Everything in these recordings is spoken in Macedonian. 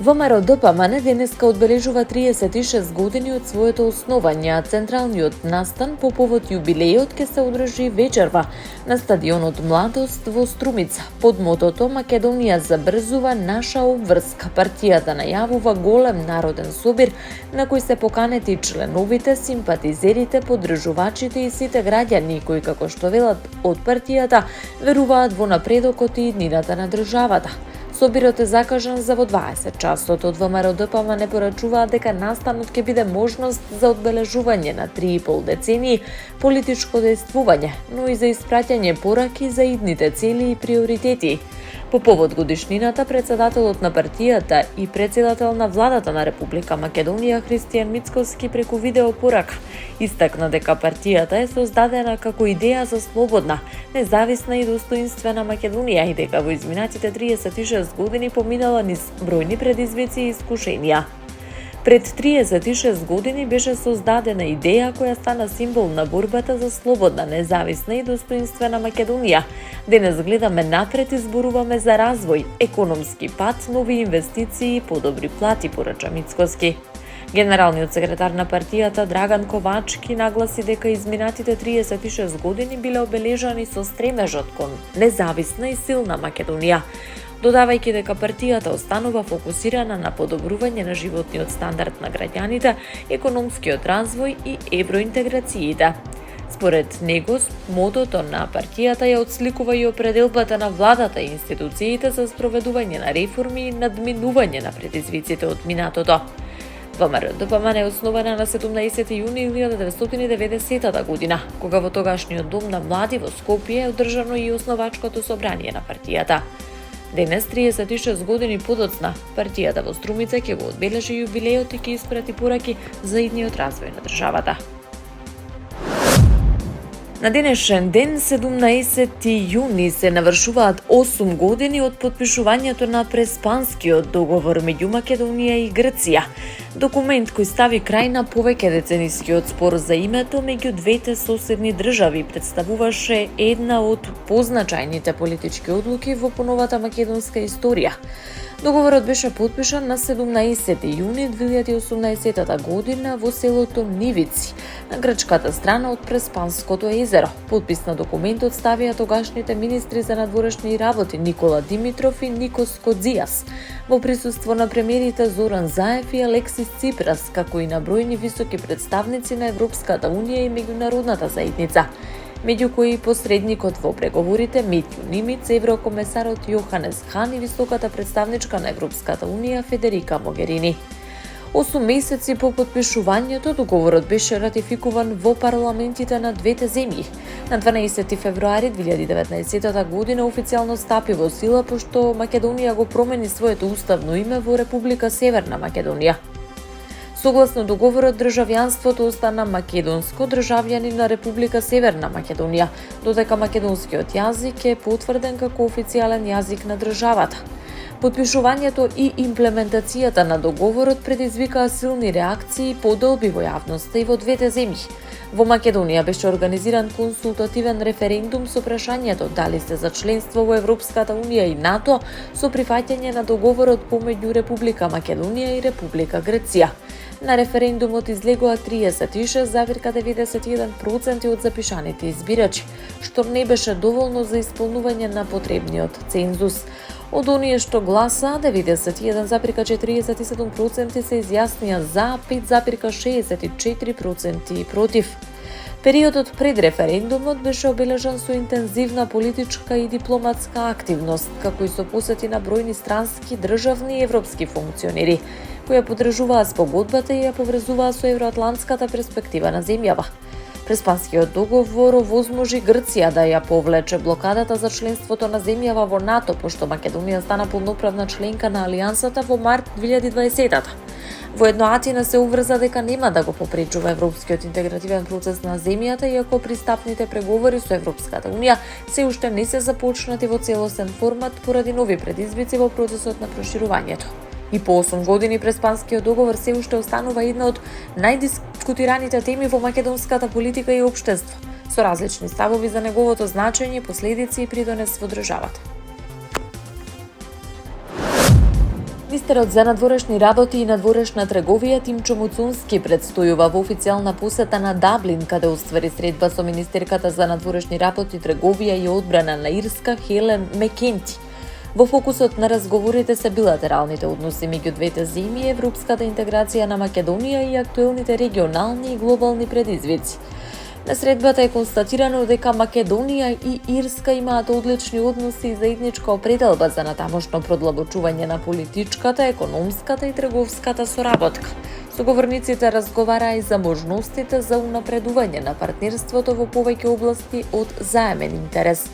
ВМРО-ДПМН денеска одбележува 36 години од своето основање, а централниот настан по повод јубилејот ќе се одржи вечерва на стадионот Младост во Струмица. Под мотото Македонија забрзува, наша обврска. Партијата најавува голем народен собир на кој се поканети членовите, симпатизерите, поддржувачите и сите граѓани кои, како што велат од партијата, веруваат во напредокот и иднината на државата. Собирот е закажан за во 20 часот. Од ВМРО-ДПМН порачуваат дека настанот ќе биде можност за одбележување на 3,5 децении политичко дејствување, но и за испраќање пораки за идните цели и приоритети. По повод годишнината, председателот на партијата и председател на владата на Република Македонија Христијан Мицкоски преку видеопорака истакна дека партијата е создадена како идеја за слободна, независна и достоинствена Македонија и дека во изминатите 36 години поминала низ бројни предизвици и искушенија. Пред 36 години беше создадена идеја која стана символ на борбата за слободна, независна и достоинствена Македонија. Денес гледаме напред и зборуваме за развој, економски пат, нови инвестиции и подобри плати, порача Мицкоски. Генералниот секретар на партијата Драган Ковачки нагласи дека изминатите 36 години биле обележани со стремежот кон независна и силна Македонија, додавајќи дека партијата останува фокусирана на подобрување на животниот стандард на граѓаните, економскиот развој и евроинтеграциите. Според него, мотото на партијата ја отсликува и определбата на владата и институциите за спроведување на реформи и надминување на предизвиците од минатото. ВМРО-ДПМН е основана на 17 јуни 1990 година, кога во тогашниот дом на млади во Скопје е одржано и основачкото собрание на партијата. Денес, 36 години подоцна, партијата во Струмица ќе го одбележи јубилејот и ќе испрати пораки за идниот развој на државата. На денешен ден, 17 јуни, се навршуваат 8 години од потпишувањето на Преспанскиот договор меѓу Македонија и Грција, документ кој стави крај на повеќедеценискиот спор за името меѓу двете соседни држави, представуваше една од позначајните политички одлуки во поновата македонска историја. Договорот беше потпишан на 17 јуни 2018 година во селото Нивици, на грчката страна од Преспанското езеро. Потпис на документот ставија тогашните министри за надворешни работи Никола Димитров и Никос Кодзијас, во присуство на премиерите Зоран Заев и Алексис Ципрас, како и на бројни високи представници на Европската унија и меѓународната заедница, меѓу кои посредникот во преговорите Митју Нимиц, еврокомесарот Јоханес Хан и високата представничка на Европската унија Федерика Могерини. 8 месеци по потпишувањето, договорот беше ратификуван во парламентите на двете земји. На 12 февруари 2019 година официјално стапи во сила, пошто Македонија го промени своето уставно име во Република Северна Македонија. Согласно договорот, државјанството остана македонско, државјанин на Република Северна Македонија, додека македонскиот јазик е потврден како официјален јазик на државата. Потпишувањето и имплементацијата на договорот предизвикаа силни реакции и подолби во јавноста и во двете земји. Во Македонија беше организиран консултативен референдум со прашањето дали сте за членство во Европската унија и НАТО со прифаќање на договорот помеѓу Република Македонија и Република Грција. На референдумот излегоа 36,91% од запишаните избирачи, што не беше доволно за исполнување на потребниот цензус. Од оние што гласа, 91,47% се изјаснија за, 5,64% против. Периодот пред референдумот беше обележан со интензивна политичка и дипломатска активност, како и со посети на бројни странски, државни и европски функционери, кои ја поддржуваа спогодбата и ја поврзуваа со евроатлантската перспектива на земјава. Преспанскиот договор овозможи Грција да ја повлече блокадата за членството на земјава во НАТО, пошто Македонија стана полноправна членка на Алијансата во март 2020. Во едно Атина се уврза дека нема да го попречува европскиот интегративен процес на земјата, иако пристапните преговори со Европската унија се уште не се започнати во целосен формат поради нови предизвици во процесот на проширувањето. И по 8 години Преспанскиот договор се уште останува една од најдискутираните теми во македонската политика и општество, со различни ставови за неговото значење, последици и придонес во државата. Министерот за надворешни работи и надворешна трговија Тимчо Муцунски предстојува во официјална посета на Даблин, каде оствари средба со министерката за надворешни работи, трговија и одбрана на Ирска Хелен Мекенти. Во фокусот на разговорите се билатералните односи меѓу двете земји, европската интеграција на Македонија и актуелните регионални и глобални предизвици. На средбата е констатирано дека Македонија и Ирска имаат одлични односи и заедничка определба за натамошно продлабочување на политичката, економската и трговската соработка. Соговорниците разговараа и за можностите за унапредување на партнерството во повеќе области од заемен интерес.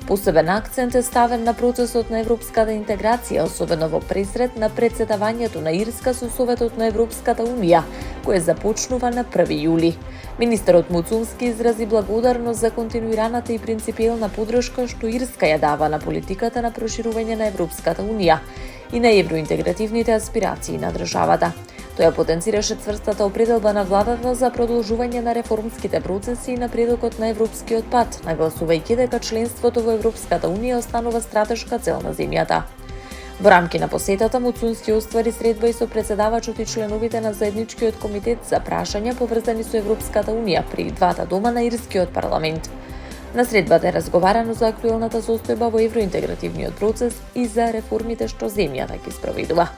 Посебен акцент е ставен на процесот на европската интеграција, особено во пресред на претседавањето на Ирска со Советот на Европската Унија, кој започнува на 1 јули. Министерот Муцунски изрази благодарност за континуираната и принципиелна поддршка што Ирска ја дава на политиката на проширување на Европската Унија и на евроинтегративните аспирации на државата. Тој потенцираше цврстата определба на владата за продолжување на реформските процеси и напредокот на европскиот пат, нагласувајќи дека членството во Европската Унија останува стратешка цел на земјата. Во рамки на посетата Муцунски оствари средба и со претседавачот и членовите на заедничкиот комитет за прашања поврзани со Европската Унија при двата дома на Ирскиот парламент. На средбата е разговарано за актуелната состојба во евроинтегративниот процес и за реформите што земјата ги спроведува.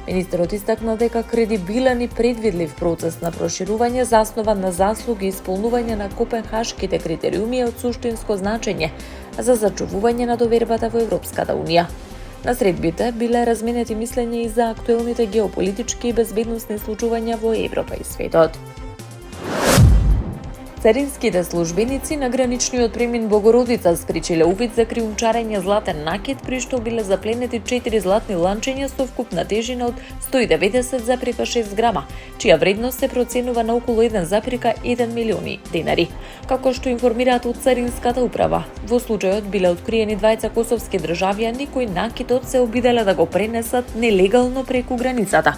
Министерот истакна дека кредибилен и предвидлив процес на проширување заснован на заслуги и исполнување на копенхашките критериуми е од суштинско значење за зачувување на довербата во Европската Унија. На средбите биле разменети мислења и за актуелните геополитички и безбедносни случувања во Европа и светот. Царинските службеници на граничниот премин Богородица спречиле увид за криумчарење златен накид, при што биле запленети 4 златни ланчиња со вкупна тежина од 190,6 грама, чија вредност се проценува на околу 1,1 милиони денари. Како што информираат од Царинската управа, во случајот биле откриени двајца косовски државјани кои накидот се обиделе да го пренесат нелегално преку границата.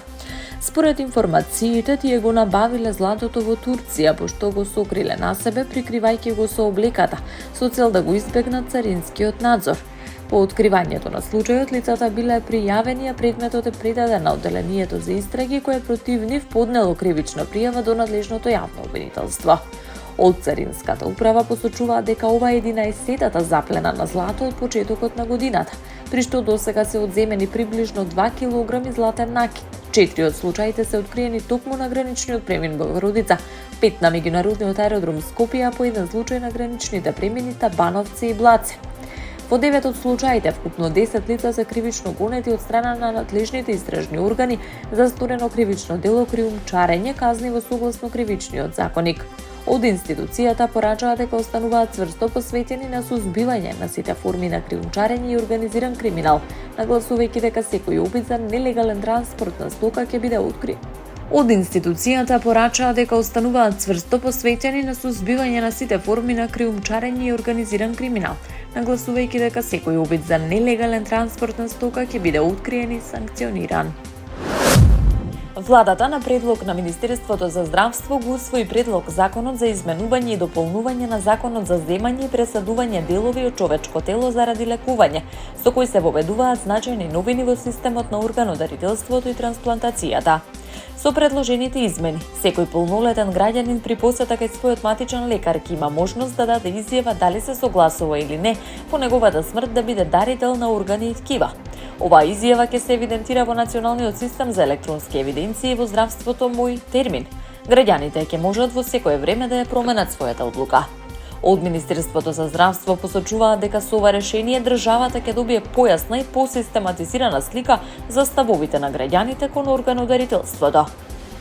Според информациите, тие го набавиле златото во Турција, пошто го сокриле на себе, прикривајќи го со облеката, со цел да го избегнат царинскиот надзор. По откривањето на случајот, лицата биле пријавени, а предметот е предаден на одделението за истраги, кое против нив поднело кривична пријава до надлежното јавно обвинителство. Од Царинската управа посочуваат дека ова е 11-тата заплена на злато од почетокот на годината, при што досега се одземени приближно 2 килограми златен накид. 4 од случаите се откриени токму на граничниот премин Богородица, 5 на меѓународниот аеродром Скопје, а по еден случај на граничните премини Табановци и Блаце. Во 9 од случаите, вкупно 10 лица се кривично гонети од страна на надлежните истражни органи за сторено кривично дело криумчарење, казни во согласно кривичниот законник. Од институцијата порачаа дека остануваат цврсто посветени на сузбивање на сите форми на криумчарење и организиран криминал, нагласувајќи дека секој обид за нелегален транспорт на стока ќе биде открит. Од институцијата порачаа дека остануваат цврсто посветени на сузбивање на сите форми на криумчарење и организиран криминал, нагласувајќи дека секој обид за нелегален транспорт на стока ќе биде откриен и санкциониран. Владата на предлог на Министерството за здравство го усвои предлог законот за изменување и дополнување на законот за земање и пресадување делови од човечко тело заради лекување, со кој се воведуваат значајни новини во системот на органодарителството и трансплантацијата. Со предложените измени, секој полнолетен граѓанин при посета кај својот матичен лекар ќе има можност да даде изјава дали се согласува или не по неговата смрт да биде дарител на органи и ткива. Оваа изјава ќе се евидентира во Националниот систем за електронски евиденции во здравството Мој термин. Граѓаните ќе можат во секое време да ја променат својата одлука. Од Министерството за здравство посочуваат дека со ова решение државата ќе добие појасна и посистематизирана слика за ставовите на граѓаните кон органодарителството.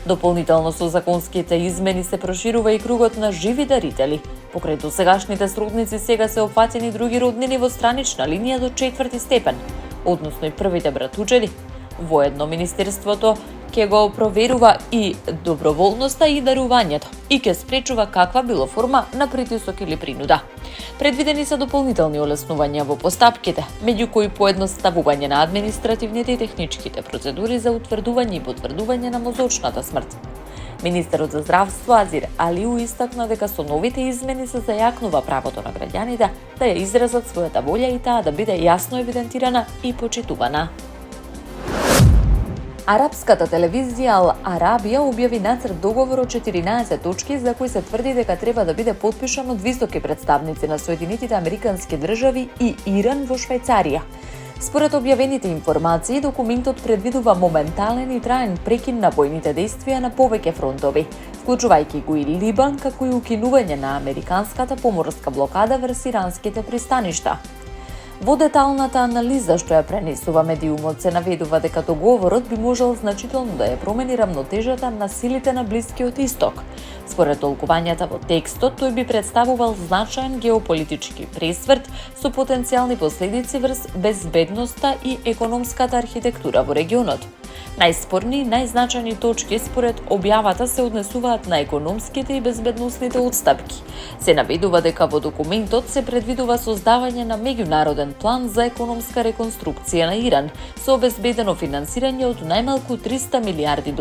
Дополнително со законските измени се проширува и кругот на живи дарители. Покрај досегашните сродници сега се опфатени други роднини во странична линија до 4 степен, односно и првите братучеди. Воедно Министерството ќе го проверува и доброволноста и дарувањето и ќе спречува каква било форма на притисок или принуда. Предвидени се дополнителни олеснувања во постапките, меѓу кои поедноставување на административните и техничките процедури за утврдување и потврдување на мозочната смрт. Министерот за здравство Азир Алиу истакна дека со новите измени се зајакнува правото на граѓаните да ја изразат својата волја и таа да биде јасно евидентирана и почитувана. Арапската телевизија Ал Арабија објави нацрт договор од 14 точки за кои се тврди дека треба да биде потпишан од високи представници на Соединетите Американски држави и Иран во Швајцарија. Според објавените информации, документот предвидува моментален и траен прекин на војните дејствија на повеќе фронтови, вклучувајќи го и Либан, како и укинување на американската поморска блокада врз иранските пристаништа. Во деталната анализа што ја пренесува медиумот се наведува дека договорот би можел значително да ја промени рамнотежата на силите на Блискиот Исток. Според толкувањата во текстот, тој би представувал значаен геополитички пресврт со потенцијални последици врз безбедноста и економската архитектура во регионот. Најспорни и најзначајни точки според објавата се однесуваат на економските и безбедносните отстапки. Се наведува дека во документот се предвидува создавање на меѓународен план за економска реконструкција на Иран со обезбедено финансирање од најмалку $300 милиарди,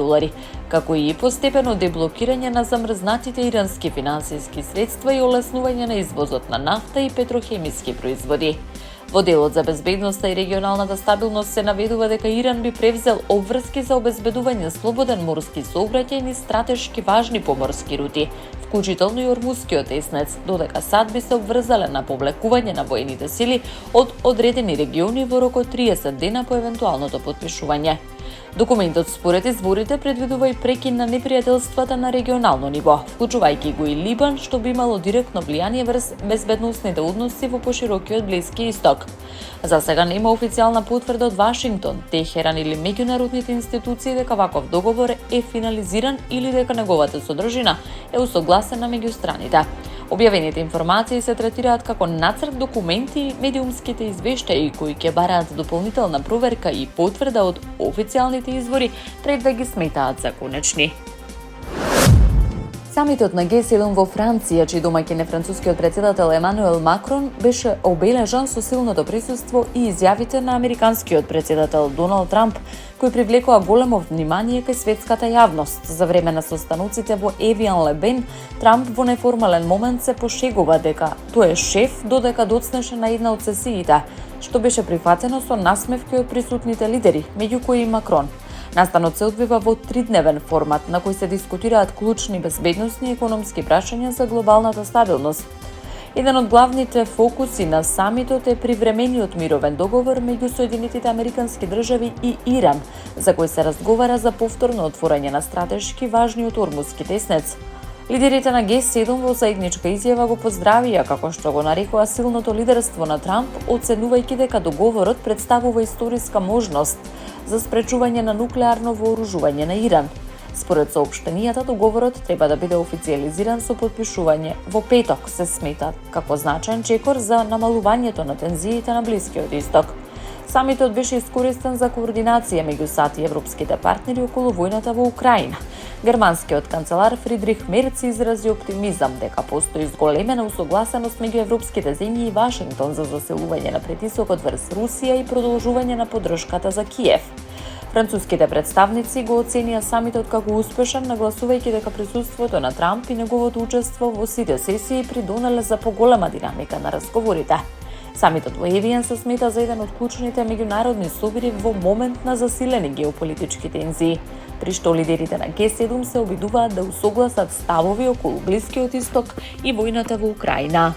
како и постепено деблокирање на замрзнатите ирански финансиски средства и олеснување на извозот на нафта и петрохемиски производи. Во делот за безбедноста и регионалната стабилност се наведува дека Иран би превзел обврски за обезбедување слободен морски сообраќај низ стратешки важни поморски рути, вклучително и Ормускиот теснец, додека САД би се обврзале на повлекување на воените сили од одредени региони во рок од 30 дена по евентуалното потпишување. Документот според изворите предвидува и прекин на непријателствата на регионално ниво, вклучувајќи го и Либан, што би имало директно влијание врз безбедносните односи во поширокиот Блиски Исток. За сега нема официјална потврда од Вашингтон, Техеран или меѓународните институции дека ваков договор е финализиран или дека неговата содржина е усогласена меѓу страните. Објавените информации се третираат како нацрт документи и медиумските извештаи кои ќе бараат дополнителна проверка и потврда од официјалните извори пред да ги сметаат за конечни. Самитот на Г7 во Франција, чиј домаќин е францускиот председател Емануел Макрон, беше обележан со силното присуство и изјавите на американскиот председател Доналд Трамп, кои привлекоа големо внимание кај светската јавност. За време на состаноците во Евиан Лебен, Трамп во неформален момент се пошегува дека тој е шеф, додека доцнеше на една од сесиите, што беше прифатено со насмевки од присутните лидери, меѓу кои и Макрон. Настанот се одвива во 3-дневен формат, на кој се дискутираат клучни безбедносни и економски прашања за глобалната стабилност. Еден од главните фокуси на самитот е привремениот мировен договор меѓу Соединетите Американски држави и Иран, за кој се разговара за повторно отворање на стратешки важниот Ормуски теснец. Лидерите на Г7 во заедничка изјава го поздравија, како што го нарекоа силното лидерство на Трамп, оценувајќи дека договорот представува историска можност за спречување на нуклеарно вооружување на Иран. Според соопштенијата, договорот треба да биде официјализиран со потпишување во петок, се смета како значаен чекор за намалувањето на тензиите на Блискиот Исток. Самитот беше искористен за координација меѓу САД и европските партнери околу војната во Украина. Германскиот канцелар Фридрих Мерц изрази оптимизам дека постои зголемена усогласеност меѓу европските земји и Вашингтон за засилување на притисокот врз Русија и продолжување на поддршката за Киев. Француските представници го оценија самитот како успешен, нагласувајќи дека присуството на Трамп и неговото учество во сите сесии придонеле за поголема динамика на разговорите. Самитот во Евиан се смета за еден од клучните меѓународни собири во момент на засилени геополитички тензии, при што лидерите на Г7 се обидуваат да усогласат ставови околу Блискиот Исток и војната во Украина.